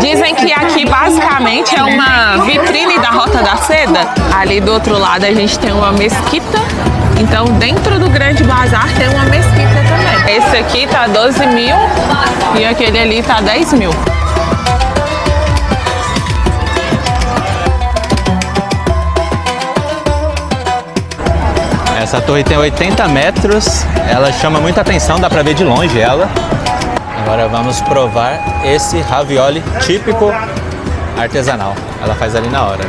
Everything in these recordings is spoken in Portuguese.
Dizem que aqui basicamente é uma vitrine da Rota da Seda. Ali do outro lado a gente tem uma mesquita. Então dentro do grande bazar tem uma mesquita também. Esse aqui tá 12 mil e aquele ali tá 10 mil. Essa torre tem 80 metros, ela chama muita atenção, dá pra ver de longe ela. Agora vamos provar esse ravioli típico artesanal. Ela faz ali na hora.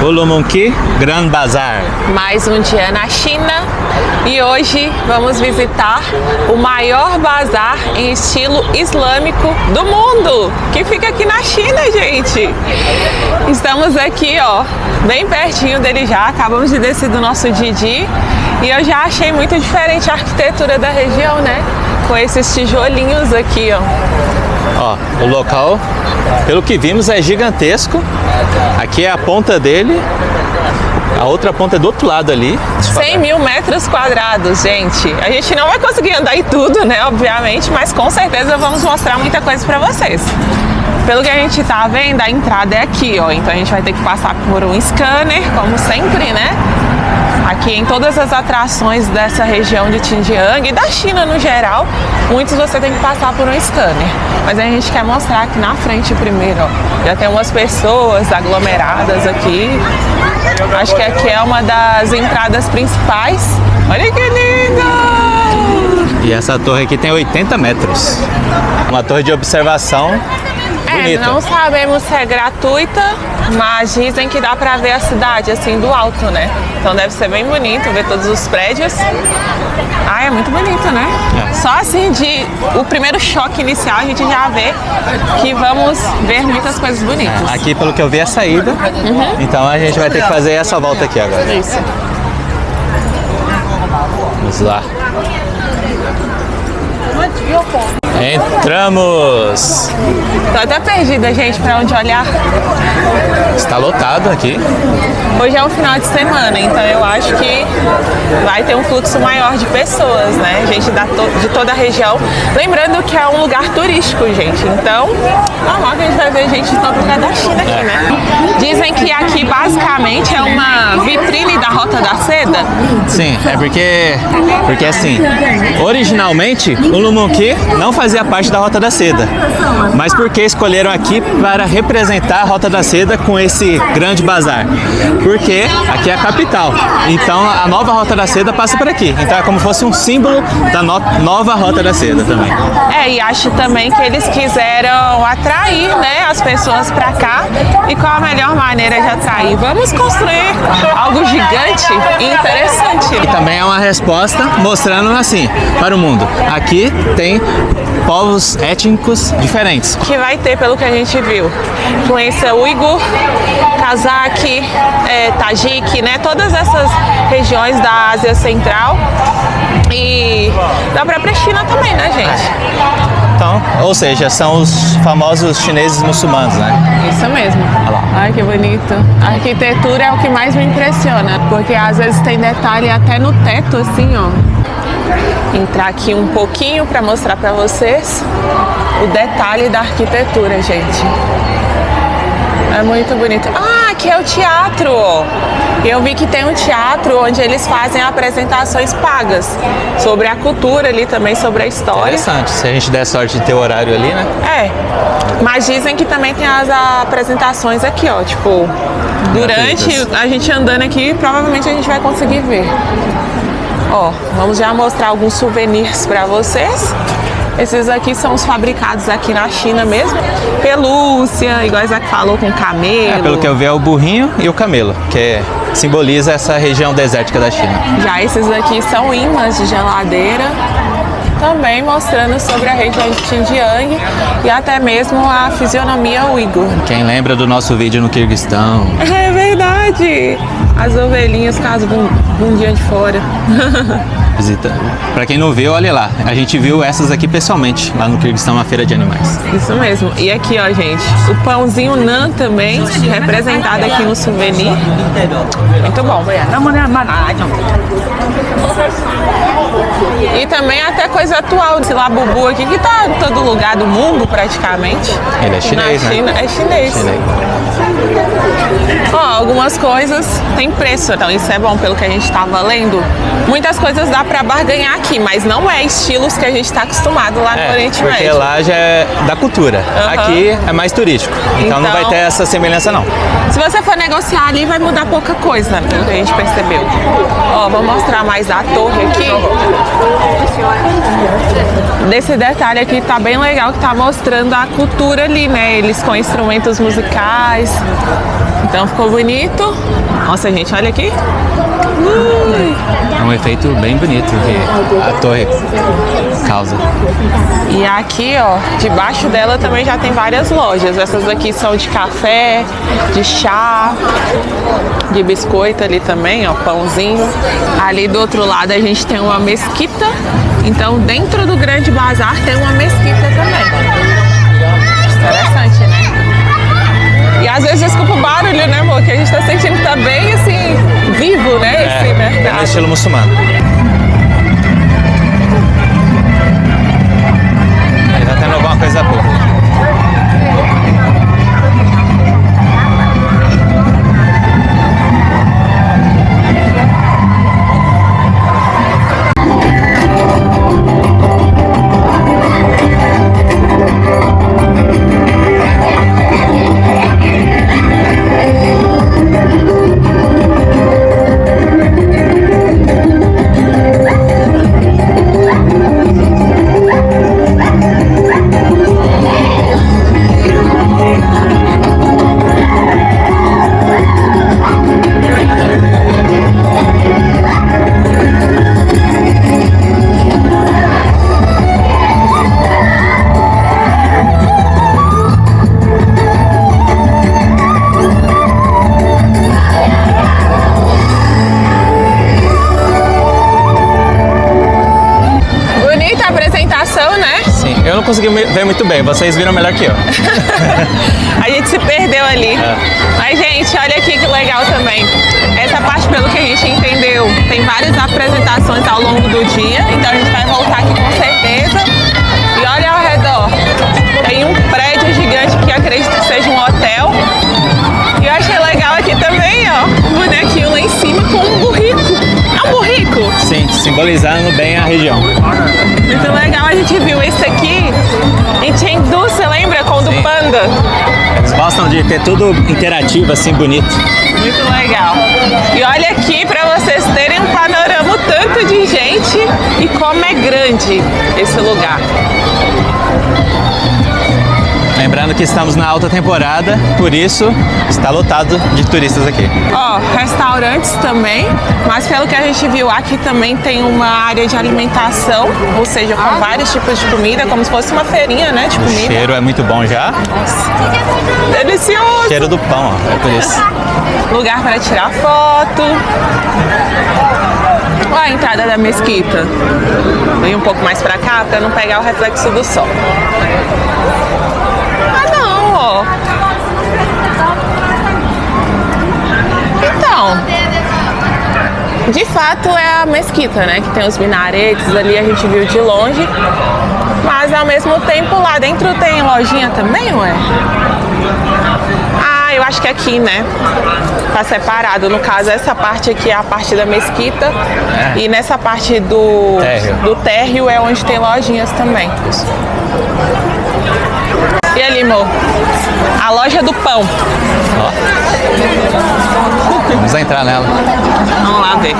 Ulumunqui Grand Bazar. Mais um dia na China e hoje vamos visitar o maior bazar em estilo islâmico do mundo, que fica aqui na China, gente. Estamos aqui, ó, bem pertinho dele já, acabamos de descer do nosso Didi e eu já achei muito diferente a arquitetura da região, né? Com esses tijolinhos aqui, ó. Ó, o local, pelo que vimos, é gigantesco. Aqui é a ponta dele, a outra ponta é do outro lado ali. 100 mil metros quadrados, gente. A gente não vai conseguir andar em tudo, né, obviamente, mas com certeza vamos mostrar muita coisa pra vocês. Pelo que a gente tá vendo, a entrada é aqui, ó. Então a gente vai ter que passar por um scanner, como sempre, né? Aqui em todas as atrações dessa região de Xinjiang e da China no geral, muitos você tem que passar por um scanner. Mas a gente quer mostrar aqui na frente primeiro, ó. Já tem umas pessoas aglomeradas aqui. Acho que aqui é uma das entradas principais. Olha que lindo! E essa torre aqui tem 80 metros. Uma torre de observação bonita. Não sabemos se é gratuita, mas dizem que dá pra ver a cidade assim do alto, né? Então deve ser bem bonito ver todos os prédios. Ah, é muito bonito, né? É. Só assim o primeiro choque inicial a gente já vê que vamos ver muitas coisas bonitas. Aqui, pelo que eu vi, é a saída. Então a gente vai ter que fazer essa volta aqui agora. Isso. Vamos lá. Entramos! Tô até perdida, gente, pra onde olhar. Está lotado aqui. Hoje é um final de semana, então eu acho que vai ter um fluxo maior de pessoas, né? Gente de toda a região. Lembrando que é um lugar turístico, gente. Então, normal que a gente vai ver gente de todo lugar da China aqui, né? Dizem que aqui basicamente é uma vitrine da Rota da Seda. Sim, é porque assim, originalmente o Ulumunqui não fazia parte da Rota da Seda. Mas por que escolheram aqui para representar a Rota da Seda com esse grande bazar? Porque aqui é a capital. Então a nova Rota da Seda passa por aqui. Então é como se fosse um símbolo da nova Rota da Seda também. E acho também que eles quiseram atrair, né, as pessoas para cá. E qual a melhor maneira de atrair? Vamos construir algo gigante e interessante. E também é uma resposta mostrando assim para o mundo. Aqui tem povos étnicos diferentes. Que vai ter, pelo que a gente viu, influência uigur, cazaque, tajik, né? Todas essas regiões da Ásia Central e da própria China também, né, gente? Então, ou seja, são os famosos chineses muçulmanos, né? Isso mesmo. Olha lá. Ai, que bonito. A arquitetura é o que mais me impressiona, porque às vezes tem detalhe até no teto, assim, ó. Entrar aqui um pouquinho para mostrar para vocês o detalhe da arquitetura, gente. É muito bonito. Ah, aqui é o teatro. Eu vi que tem um teatro onde eles fazem apresentações pagas sobre a cultura ali também, sobre a história. Interessante, se a gente der sorte de ter o horário ali, né? Mas dizem que também tem as apresentações aqui, ó, tipo, durante a gente andando aqui, provavelmente a gente vai conseguir ver. Ó, vamos já mostrar alguns souvenirs para vocês. Esses aqui são os fabricados aqui na China mesmo. Pelúcia, igual a Isaac falou, com camelo. Pelo que eu vi é o burrinho e o camelo, que simboliza essa região desértica da China. Já esses aqui são ímãs de geladeira, também mostrando sobre a região de Xinjiang e até mesmo a fisionomia uigur. Quem lembra do nosso vídeo no Quirguistão? É verdade! As ovelhinhas com as bundinhas de fora. Visita. Pra quem não viu, olha lá. A gente viu essas aqui pessoalmente, lá no Quirguistão, na feira de animais. Isso mesmo. E aqui, ó, gente, o pãozinho nan também, representado aqui no souvenir. Muito bom. E também até coisa atual, esse Labubu aqui, que tá em todo lugar do mundo praticamente. Ele é chinês, Na China, né? É chinês. Ó, algumas coisas tem preço, então isso é bom pelo que a gente tava lendo. Muitas coisas dá pra barganhar aqui, mas não é estilos que a gente tá acostumado lá no Oriente porque Médio. lá já é da cultura. Aqui é mais turístico. Então não vai ter essa semelhança, não. Se você for negociar ali, vai mudar pouca coisa, pelo que a gente percebeu. Ó, vou mostrar mais a torre aqui. Desse detalhe aqui tá bem legal, que tá mostrando a cultura ali, né? Eles com instrumentos musicais. Então ficou bonito. Nossa, gente, olha aqui. É um efeito bem bonito que a torre causa. E aqui, ó, debaixo dela também já tem várias lojas. Essas aqui são de café, de chá, de biscoito ali também, ó, pãozinho. Ali do outro lado a gente tem uma mesquita. Então, dentro do grande bazar tem uma mesquita também. Interessante, né? E às vezes desculpa o barulho, né, amor? Que a gente tá sentindo que tá bem, assim, vivo, né, esse mercado. É no estilo muçulmano. Aí tá tendo alguma coisa boa. Eu não consegui ver muito bem, vocês viram melhor que eu. A gente se perdeu ali. Mas, gente, olha aqui que legal também. Essa parte, pelo que a gente entendeu, tem várias apresentações ao longo do dia. Então a gente vai voltar aqui com certeza. E olha ao redor. Tem um prédio gigante que acredito que seja um hotel. E eu achei legal aqui também, ó, um bonequinho lá em cima com um burrico. É um burrico? Sim, simbolizando bem a região. Muito legal, a gente viu esse aqui em Chengdu, você lembra? Com o do Panda. Eles gostam de ter tudo interativo, assim, bonito. Muito legal. E olha aqui para vocês terem um panorama, o tanto de gente e como é grande esse lugar. Lembrando que estamos na alta temporada, por isso está lotado de turistas aqui. Ó, restaurantes também, mas pelo que a gente viu aqui também tem uma área de alimentação, ou seja, com vários tipos de comida, como se fosse uma feirinha, né, de comida. O cheiro é muito bom já. Nossa. Delicioso! Cheiro do pão, ó, é por isso. Lugar para tirar foto. Olha a entrada da mesquita. Vem um pouco mais para cá para não pegar o reflexo do sol. Então, de fato é a mesquita, né? Que tem os minaretes ali, a gente viu de longe. Mas ao mesmo tempo lá dentro tem lojinha também, ué? Ah, eu acho que aqui, né? Tá separado. No caso, essa parte aqui é a parte da mesquita. E nessa parte do térreo é onde tem lojinhas também. E ali, amor? A loja do pão. Ó. Vamos entrar nela. Vamos lá ver.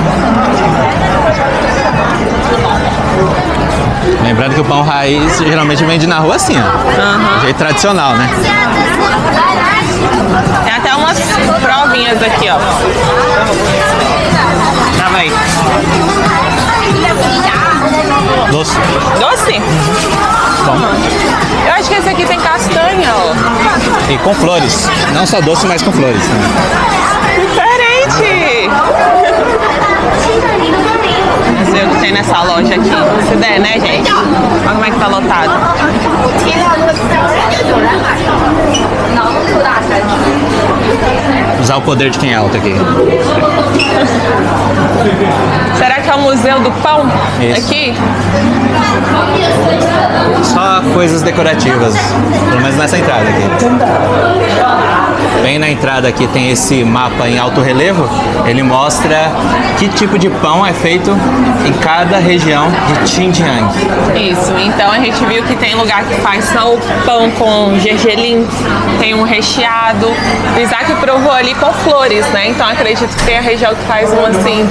Lembrando que o pão raiz geralmente vende na rua assim, ó. Jeito tradicional, né? Tem até umas provinhas aqui, ó. Tá, vai. Doce. Doce? Bom. Eu acho que esse aqui tem castanha, ó. E com flores. Não só doce, mas com flores também. Diferente! Vamos ver o que tem nessa loja aqui. Se der, né, gente? Olha como é que tá lotado. Usar o poder de quem é alto aqui. Será que é o Museu do Pão? Isso. Aqui? Só coisas decorativas, pelo menos nessa entrada aqui. Bem na entrada aqui tem esse mapa em alto relevo. Ele mostra que tipo de pão é feito em cada região de Xinjiang. Isso, então a gente viu que tem lugar que faz só o pão com gergelim, tem um recheado. O Isaac provou ali com flores, né? Então acredito que tem a região que faz um assim,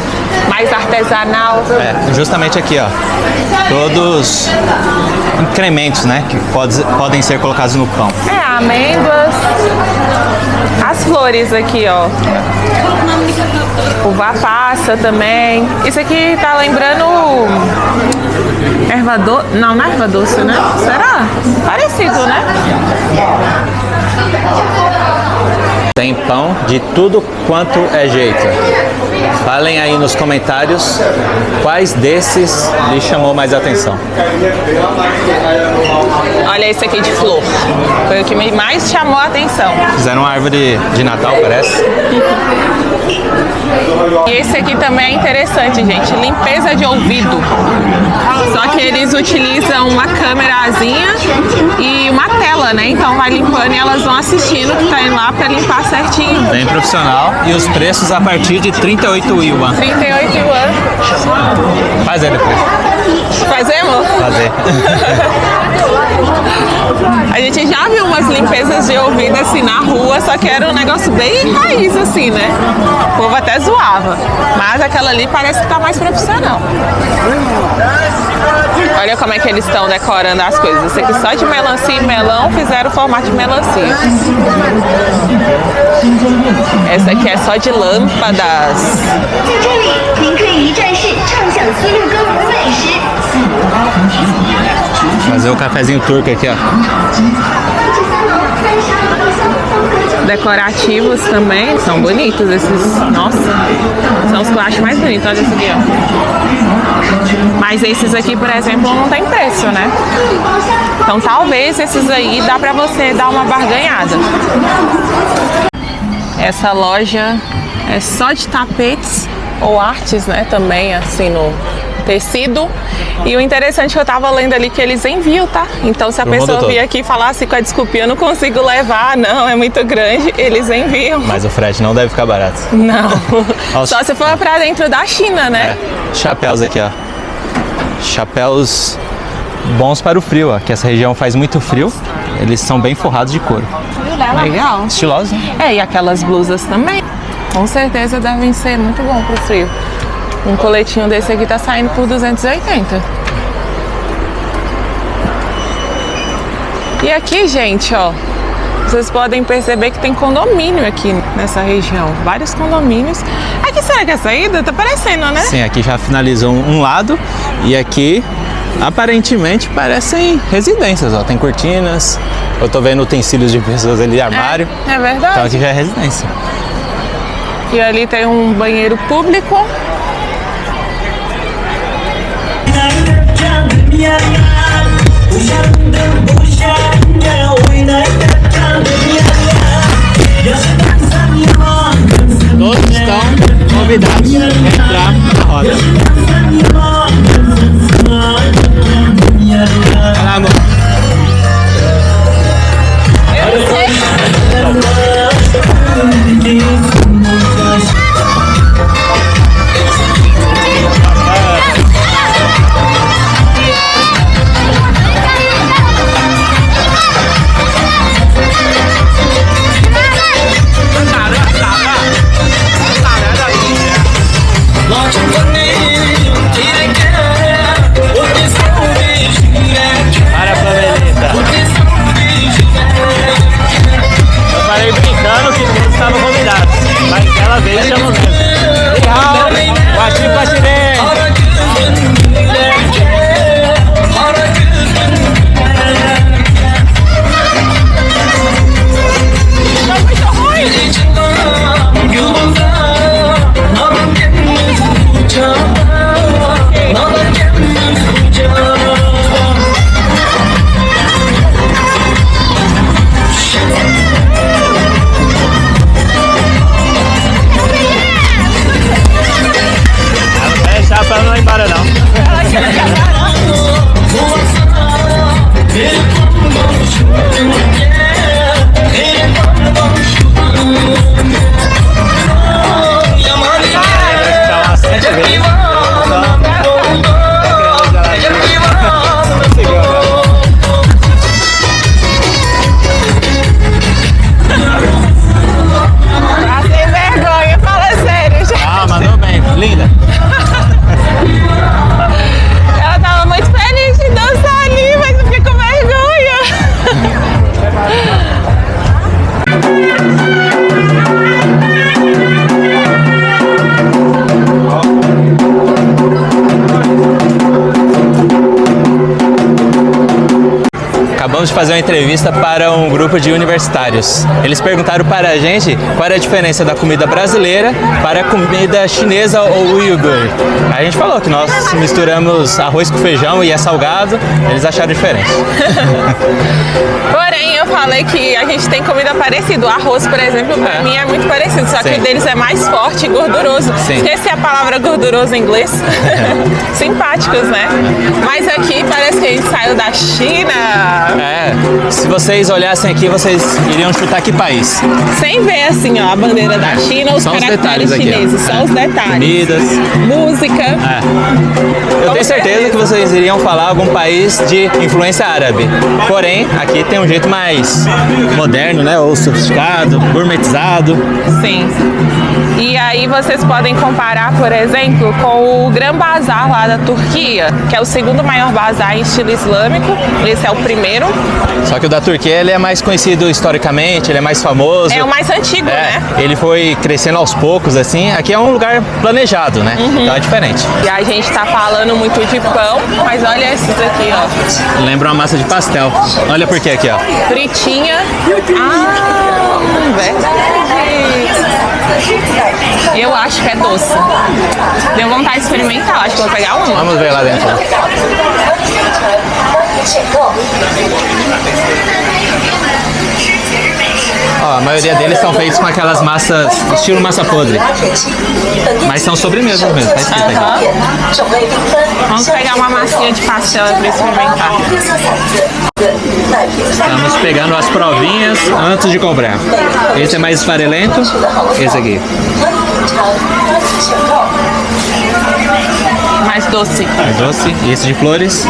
mais artesanal. É, justamente aqui, ó. Todos incrementos, né? Que podem ser colocados no pão. É, amêndoas. As flores aqui, ó. Uva passa também. Isso aqui tá lembrando erva doce. Não, não é erva doce, né? Será? Parecido, né? Tem pão de tudo quanto é jeito. Falem aí nos comentários quais desses lhe chamou mais atenção. Olha esse aqui de flor. Foi o que mais chamou a atenção. Fizeram uma árvore de Natal, parece. E esse aqui também é interessante, gente. Limpeza de ouvido. Só que eles utilizam uma câmerazinha e uma tela, né? Então vai limpando e elas vão assistindo que tá indo lá pra limpar certinho. Bem profissional. E os preços a partir de 38 yuan. 38 yuan. Fazer depois. Fazemos? Fazer. A gente já viu umas limpezas de ouvido assim na rua, só que era um negócio bem raiz assim, né? O povo até zoava. Mas aquela ali parece que tá mais profissional. Olha como é que eles estão decorando as coisas. Esse aqui só de melancia e melão fizeram o formato de melancia. Essa aqui é só de lâmpadas. Fazer o cafezinho turco aqui, ó. Decorativos também. São bonitos esses. Nossa, são os que eu acho mais bonitos. Olha esse aqui, ó. Mas esses aqui, por exemplo, não tem preço, né? Então talvez esses aí dá pra você dar uma barganhada. Essa loja é só de tapetes ou artes, né? Também assim no tecido. E o interessante que eu tava lendo ali que eles enviam, tá? Então se a pessoa vir aqui e falar assim com a desculpinha, eu não consigo levar, não, é muito grande, eles enviam. Mas o frete não deve ficar barato. Não. Só se for pra dentro da China, né? É. Chapéus aqui, ó. Chapéus bons para o frio, ó. Que essa região faz muito frio. Eles são bem forrados de couro. Legal. Estilosos, né? É, e aquelas blusas também. Com certeza devem ser muito bom pro frio. Um coletinho desse aqui tá saindo por 280. E aqui, gente, ó, vocês podem perceber que tem condomínio aqui nessa região. Vários condomínios. Aqui, será que é a saída? Tá parecendo, né? Sim, aqui já finalizou um lado e aqui aparentemente parecem residências, ó. Tem cortinas. Eu tô vendo utensílios de pessoas ali, armário. É verdade. Então aqui já é residência. E ali tem um banheiro público. Todos estão convidados a entrar na roda. Vai lá, amor. acabamos de fazer uma entrevista para um grupo de universitários. Eles perguntaram para a gente qual era a diferença da comida brasileira para a comida chinesa ou uigur. A gente falou que nós misturamos arroz com feijão e é salgado, eles acharam diferente. Porém, eu falei que a gente tem comida parecida. O arroz, por exemplo, pra mim é muito parecido, só que o deles é mais forte e gorduroso. Sim. Esqueci a palavra gorduroso em inglês. Simpáticos, né? Mas aqui parece que a gente saiu da China. Se vocês olhassem aqui, vocês iriam chutar que país? Sem ver assim, ó, a bandeira da China, os Só os caracteres detalhes aqui, chineses, ó. só os detalhes. Comidas. Música. Eu tenho certeza que vocês iriam falar algum país de influência árabe. Porém, aqui tem um jeito mais moderno, né? Ou sofisticado, gourmetizado. Sim. E aí vocês podem comparar, por exemplo, com o Gran Bazar lá da Turquia, que é o segundo maior bazar em estilo islâmico. Esse é o primeiro. Só que o da Turquia ele é mais conhecido historicamente, ele é mais famoso. É o mais antigo, né? Ele foi crescendo aos poucos, assim. Aqui é um lugar planejado, né? Então é diferente. E a gente tá falando muito de pão, mas olha esses aqui, ó. Lembra uma massa de pastel. Olha por quê aqui, ó. Fritinha. Verdade. Eu acho que é doce. Deu vontade de experimentar, acho que vou pegar uma. Vamos ver lá dentro. Ó, a maioria deles são feitos com aquelas massas, estilo massa podre. Mas são sobremesas mesmo, tá escrito aqui. Vamos pegar uma massinha de pastel para experimentar. Estamos pegando as provinhas antes de comprar. Esse é mais esfarelento, esse aqui. Mais doce. Mais doce. E esse de flores.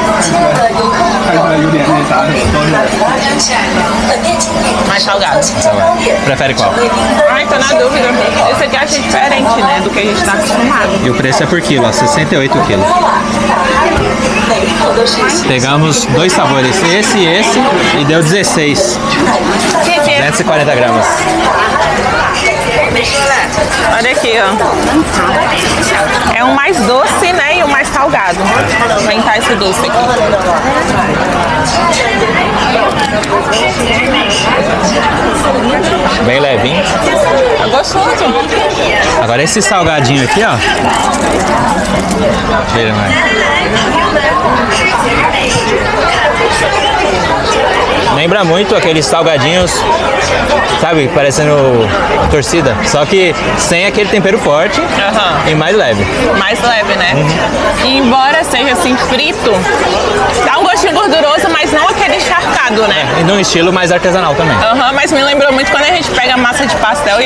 Mais salgado. Prefere qual? Ai, tô na dúvida. Esse aqui eu achei diferente, né, do que a gente tá acostumado. E o preço é por quilo, ó, 68 quilos. Pegamos dois sabores, esse e esse, e deu 16. 240 gramas. Olha aqui, ó. É um mais doce, né, e um mais salgado. Vou inventar esse doce aqui. Bem levinho. Tá gostoso. Agora esse salgadinho aqui, ó. Cheira mais. Lembra muito aqueles salgadinhos, sabe, parecendo torcida, só que sem aquele tempero forte e mais leve. Mais leve, né? E embora seja assim frito, dá um gostinho gorduroso, mas não aquele encharcado, né? E num estilo mais artesanal também. Mas me lembrou muito quando a gente pega massa de pastel e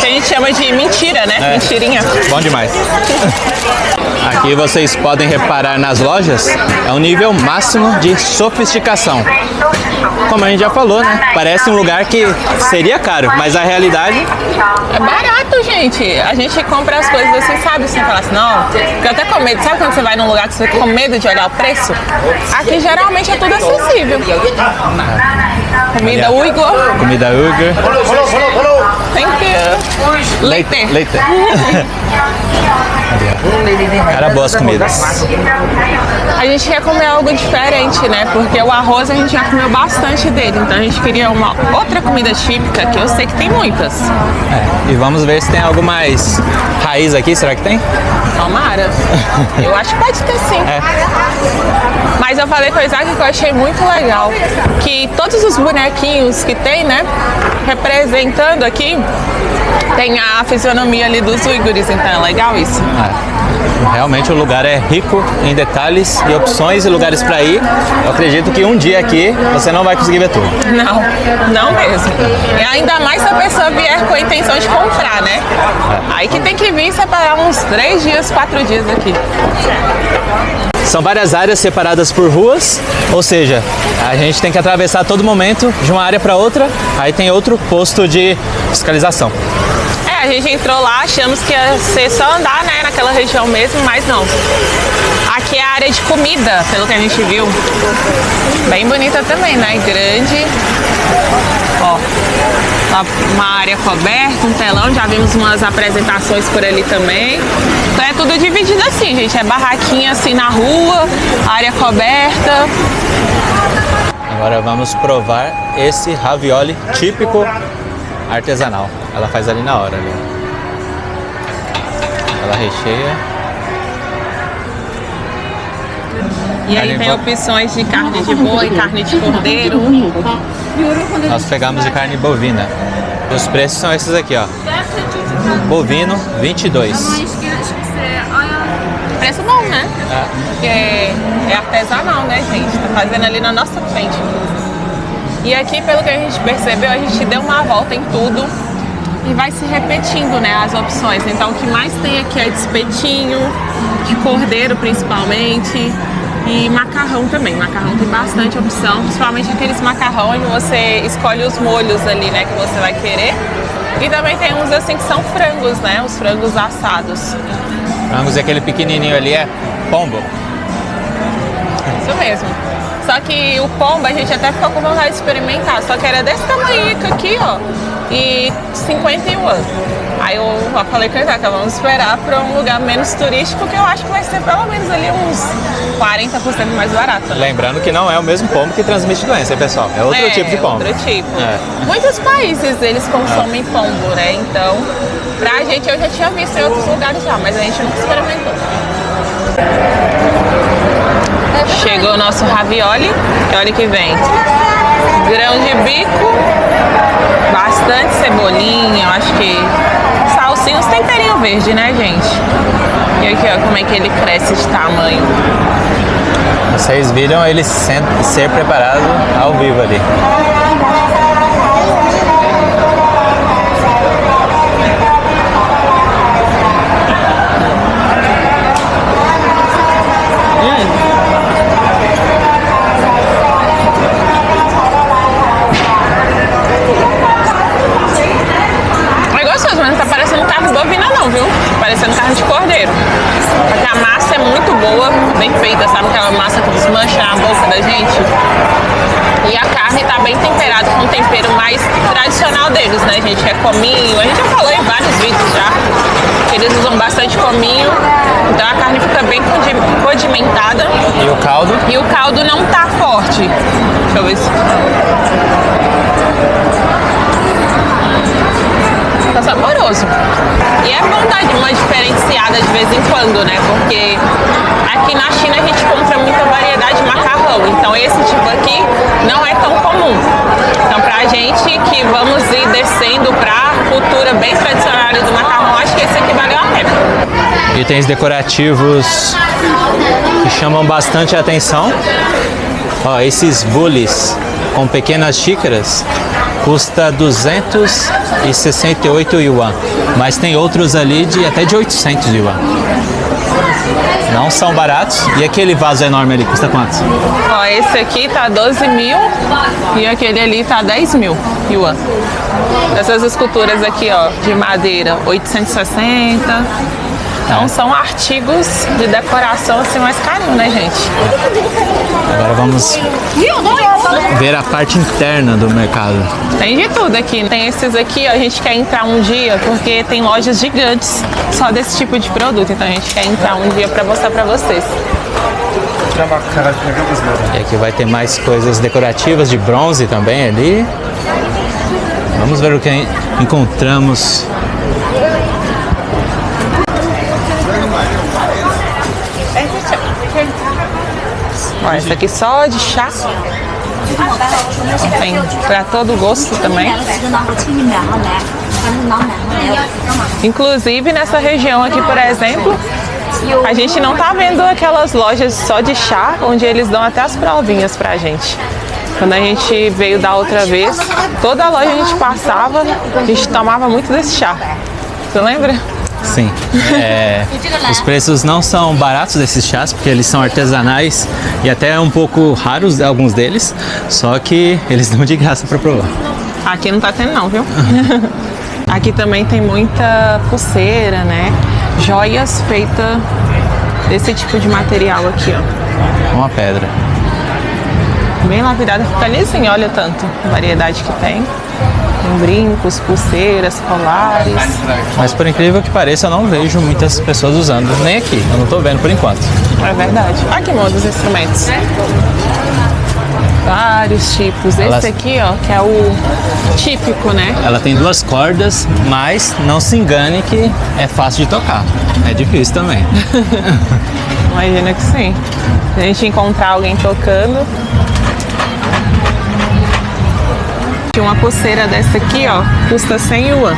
que a gente chama de mentira, né? Mentirinha. Bom demais. Aqui vocês podem reparar nas lojas, é um nível máximo de sofisticação. Como a gente já falou, né? Parece um lugar que seria caro, mas a realidade... É barato, gente. A gente compra as coisas assim, sabe? Sem falar assim, não, fica até com medo. Sabe quando você vai num lugar que você fica com medo de olhar o preço? Aqui geralmente é tudo acessível. Comida uigur. Comida uigur. Thank you. Leite. Leite. Era boas comidas. A gente quer comer algo diferente, né? Porque o arroz a gente já comeu bastante dele. Então a gente queria uma outra comida típica, que eu sei que tem muitas. E vamos ver se tem algo mais raiz aqui. Será que tem? Tomara. Eu acho que pode ter sim. Mas eu falei com o Isaac que eu achei muito legal. Que todos os bonequinhos que tem, né? Representando aqui, tem a fisionomia ali dos uigures. Então é legal isso. Realmente o lugar é rico em detalhes e opções e lugares para ir. Eu acredito que um dia aqui você não vai conseguir ver tudo. Não mesmo. E ainda mais se a pessoa vier com a intenção de comprar, né? Aí que tem que vir separar uns 3 dias, 4 dias aqui. São várias áreas separadas por ruas, ou seja, a gente tem que atravessar a todo momento de uma área para outra, aí tem outro posto de fiscalização. A gente entrou lá, achamos que ia ser só andar, né, naquela região mesmo, mas não. Aqui é a área de comida, pelo que a gente viu. Bem bonita também, né? Grande. Ó, uma área coberta, um telão, já vimos umas apresentações por ali também. Então é tudo dividido assim, gente. É barraquinha assim na rua, área coberta. Agora vamos provar esse ravioli típico artesanal. Ela faz ali na hora, ali. Ela recheia. E aí tem opções de carne de boi, carne de cordeiro. Nós pegamos de carne bovina. Os preços são esses aqui, ó. Bovino, 22. Preço bom, né? Porque é artesanal, né, gente? Tá fazendo ali na nossa frente. E aqui, pelo que a gente percebeu, a gente deu uma volta em tudo e vai se repetindo, né, as opções. Então, o que mais tem aqui é de espetinho, de cordeiro principalmente, e macarrão também. Macarrão tem bastante opção, principalmente aqueles macarrão onde você escolhe os molhos ali, né, que você vai querer. E também tem uns assim que são frangos, né, os frangos assados. Frangos, aquele pequenininho ali é pombo. Isso mesmo. Só que o pombo a gente até ficou com vontade de experimentar, só que era desse tamanho aqui, ó, e 51. Aí eu falei com ele, que vamos esperar para um lugar menos turístico, que eu acho que vai ser pelo menos ali uns 40% mais barato. Né? Lembrando que não é o mesmo pombo que transmite doença, hein, pessoal? É outro tipo de pombo. Outro tipo. Muitos países eles consomem pombo, né? Então, pra gente, eu já tinha visto em outros lugares já, mas a gente nunca experimentou. Chegou o nosso ravioli, e olha que vem grão de bico, bastante cebolinha, eu acho que salsinha, uns temperinho verde, né, gente? E aqui, ó, como é que ele cresce de tamanho. Vocês viram ele ser preparado ao vivo ali. Parecendo carne de cordeiro. Porque a massa é muito boa, bem feita, sabe? Aquela massa que desmancha na boca da gente. E a carne tá bem temperada, com um tempero mais tradicional deles, né, gente? É cominho. A gente já falou em vários vídeos já. Que eles usam bastante cominho. Então a carne fica bem condimentada. E o caldo? E o caldo não tá forte. Deixa eu ver se... Tá saboroso. E é bom dar uma diferenciada de vez em quando, né? Porque aqui na China a gente compra muita variedade de macarrão. Então esse tipo aqui não é tão comum. Então pra gente que vamos ir descendo pra cultura bem tradicional do macarrão, acho que esse aqui valeu a pena. Itens decorativos que chamam bastante a atenção. Ó, esses bules com pequenas xícaras custa 268 yuan, mas tem outros ali de até de 800 yuan. Não são baratos. E aquele vaso enorme ali custa quanto? Ó, esse aqui tá 12 mil e aquele ali tá 10 mil yuan. Essas esculturas aqui, ó, de madeira, 860. Então são artigos de decoração assim mais carinho, né, gente? Agora vamos ver a parte interna do mercado. Tem de tudo aqui. Tem esses aqui, ó, a gente quer entrar um dia porque tem lojas gigantes só desse tipo de produto. Então a gente quer entrar um dia para mostrar para vocês. E aqui vai ter mais coisas decorativas de bronze também ali. Vamos ver o que encontramos. Ó, essa aqui só de chá. Tem para todo gosto também. Inclusive nessa região aqui, por exemplo, a gente não tá vendo aquelas lojas só de chá, onde eles dão até as provinhas pra gente. Quando a gente veio da outra vez, toda a loja a gente passava, a gente tomava muito desse chá. Você lembra? Sim. Os preços não são baratos desses chás, porque eles são artesanais e até um pouco raros alguns deles, só que eles dão de graça para provar. Aqui não tá tendo não, viu? Aqui também tem muita pulseira, né? Joias feitas desse tipo de material aqui, ó. Uma pedra. Bem lapidada, fica lisinho, olha tanto a variedade que tem. Tem brincos, pulseiras, colares. Mas por incrível que pareça, eu não vejo muitas pessoas usando, nem aqui. Eu não tô vendo por enquanto. É verdade. Olha que moda os instrumentos. Vários tipos. Esse aqui, ó, que é o típico, né? Ela tem 2 cordas, mas não se engane que é fácil de tocar. É difícil também. Imagina que sim. Se a gente encontrar alguém tocando. Uma pulseira dessa aqui, ó, custa 100 yuan.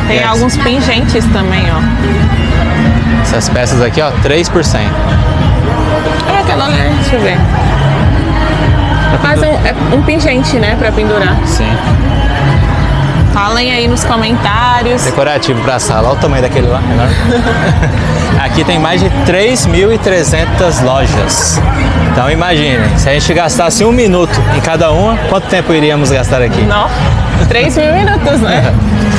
Tem alguns pingentes também, ó. Essas peças aqui, ó, 3 por 100. É aquela, né? Deixa eu ver. Mas um pingente, né, pra pendurar. Sim. Falem aí nos comentários. Decorativo pra sala. Olha o tamanho daquele lá, menor. Aqui tem mais de 3.300 lojas. Então imagine, se a gente gastasse 1 minuto em cada uma, quanto tempo iríamos gastar aqui? Não, 3.000 minutos, né?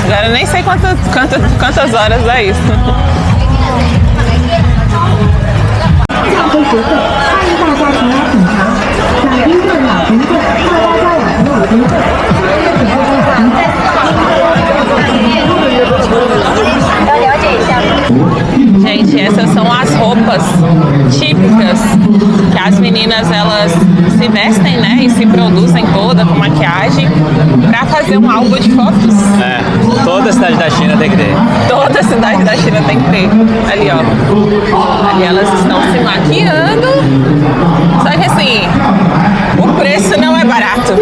Agora eu nem sei quantas horas é isso. Gente, essas são as roupas típicas que as meninas elas se vestem, né, e se produzem toda com maquiagem pra fazer um álbum de fotos. É, toda cidade da China tem que ter. Toda cidade da China tem que ter. Ali, ó. Ali elas estão se maquiando. Só que assim, o preço não é barato.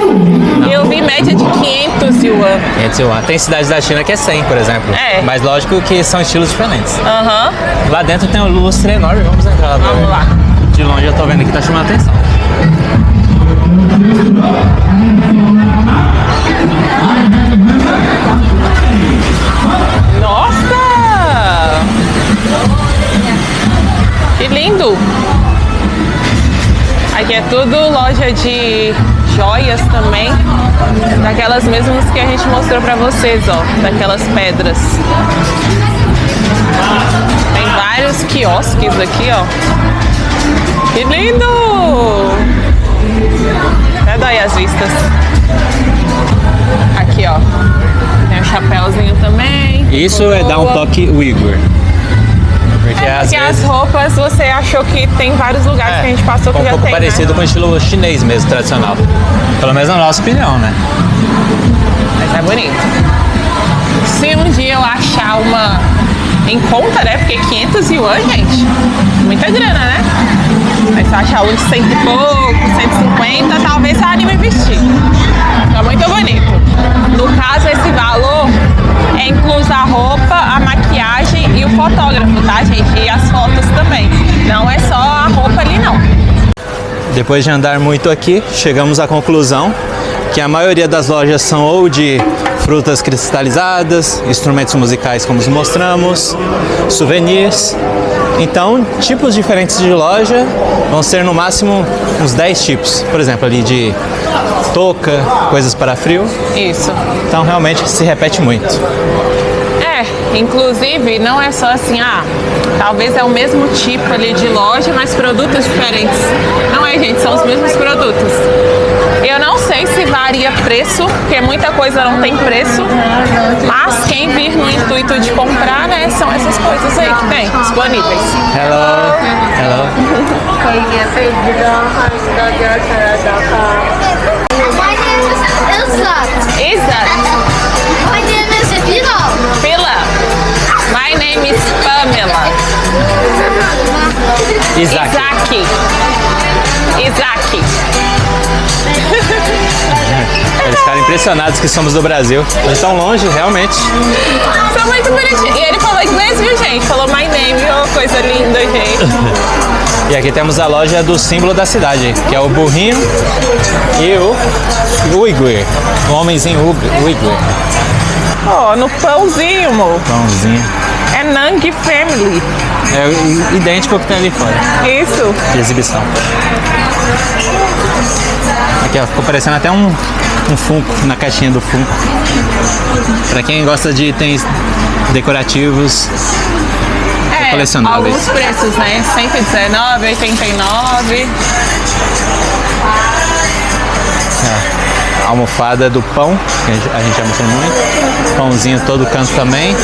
Eu vi média de 500 yuan. 500 yuan. Tem cidades da China que é 100, por exemplo. É. Mas lógico que são estilos diferentes. Aham. Lá dentro tem um lustre enorme. Vamos entrar lá pra ver. Vamos lá. De longe eu tô vendo que tá chamando a atenção. Nossa! Que lindo! Aqui é tudo loja de joias também, daquelas mesmas que a gente mostrou pra vocês, ó, daquelas pedras. Tem vários quiosques aqui, ó. Que lindo! Até dói as vistas. Aqui, ó. Tem um chapéuzinho também. Isso é dar um toque Uyghur. Porque às Porque vezes as roupas você achou que tem vários lugares que a gente passou que um já pouco tem, parecido né? com o estilo chinês mesmo, tradicional. Pelo menos na nossa opinião, né? Mas é bonito. Se um dia eu achar uma em conta, né? Porque 500 yuan, gente, muita grana, né? Mas se eu achar um de 100 e pouco, 150, talvez eu anime vestir. Fica muito bonito. No caso, esse valor é incluso a roupa, a maquiagem e o fotógrafo, tá, gente? E as fotos também. Não é só a roupa ali, não. Depois de andar muito aqui, chegamos à conclusão que a maioria das lojas são ou de frutas cristalizadas, instrumentos musicais como mostramos, souvenirs. Então, tipos diferentes de loja vão ser no máximo uns 10 tipos. Por exemplo, ali de touca, coisas para frio. Isso. Então, realmente se repete muito. Inclusive, não é só assim, talvez é o mesmo tipo ali de loja, mas produtos diferentes. Não é, gente, são os mesmos produtos. Eu não sei se varia preço, porque muita coisa não tem preço, mas quem vir no intuito de comprar, né, são essas coisas aí que tem disponíveis. Hello. Hello. Izzat. Pila. My name is Pamela. Isaac. Isaac. Eles ficaram impressionados que somos do Brasil. Eles estão longe, realmente. São muito bonitinhos. E ele falou inglês, viu, gente? Falou my name, oh, coisa linda, gente. E aqui temos a loja do símbolo da cidade, que é o burrinho e o Uyghur. O homenzinho Uyghur. Ó, no pãozinho, amor. Pãozinho. É Nang Family. É idêntico ao que tem ali fora, Isso. de exibição. Aqui, ó, ficou parecendo até um Funko na caixinha do Funko. Pra quem gosta de itens decorativos, colecionáveis. Alguns preços, né? 119, 89. A almofada do pão, que a gente já mostrou muito. Pãozinho todo canto também.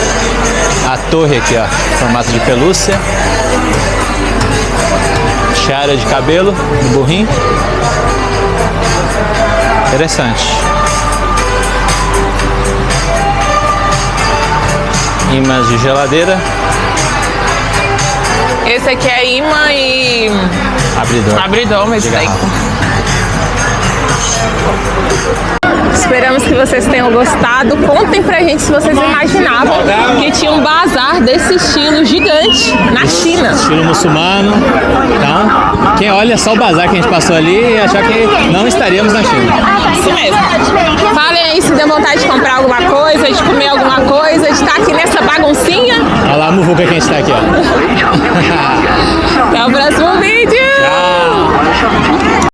A torre aqui, ó, formato de pelúcia. Tiara de cabelo, no burrinho. Interessante. Imãs de geladeira. Esse aqui é imã e abridor, mas tem. Esperamos que vocês tenham gostado. Contem pra gente se vocês imaginavam que tinha um bazar desse estilo gigante na China. Estilo muçulmano. Então, quem olha só o bazar que a gente passou ali e achar que não estaríamos na China. Isso mesmo. Falem aí se deu vontade de comprar alguma coisa, de comer alguma coisa, de estar aqui nessa baguncinha. Olha lá a muvuca que a gente tá aqui, ó.